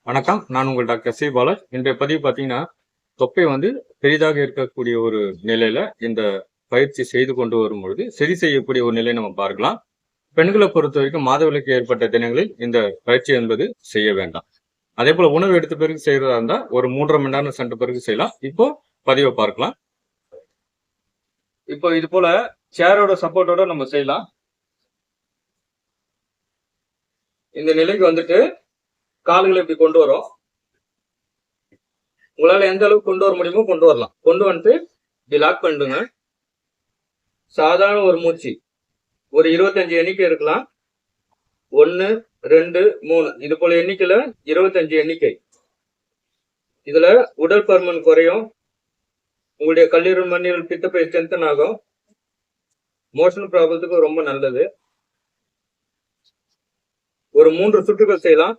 வணக்கம். நான் உங்கள் டாக்டர் சி பாலாஜ். இன்றைய பதிவு பார்த்தீங்கன்னா, தொப்பை பெரிதாக இருக்கக்கூடிய ஒரு நிலையில இந்த பயிற்சி செய்து கொண்டு வரும்பொழுது, சரி செய்யக்கூடிய ஒரு நிலையை நம்ம பார்க்கலாம். பெண்களை பொறுத்தவரைக்கும் மாதவிலக்கு ஏற்பட்ட தினங்களில் இந்த பயிற்சி என்பது செய்ய வேண்டாம். அதேபோல உணவு எடுத்த பிறகு செய்யறதா இருந்தா ஒரு 3:30 மணி நேரம் சென்ற பிறகு செய்யலாம். இப்போ பதிவை பார்க்கலாம். இப்போ இது போல சேரோட சப்போர்ட்டோட நம்ம செய்யலாம். இந்த நிலைக்கு கால்களை இப்படி கொண்டு வரோம். உங்களால எந்த அளவுக்கு கொண்டு வர முடியுமோ கொண்டு வரலாம். கொண்டு வந்துட்டு இப்படி லாக் பண்ணிடுங்க. சாதாரண ஒரு மூச்சு ஒரு 25 எண்ணிக்கை இருக்கலாம். 1, 2, 3 இது போல எண்ணிக்கையில 25 எண்ணிக்கை. இதுல உடல் பருமன் குறையும். உங்களுடைய கல்லீரல் மண்ணீரல் பித்தப்பை ஸ்ட்ரென்தன் ஆகும். மோஷன் ப்ராப்ளத்துக்கு ரொம்ப நல்லது. ஒரு 3 சுற்றுகள் செய்யலாம்.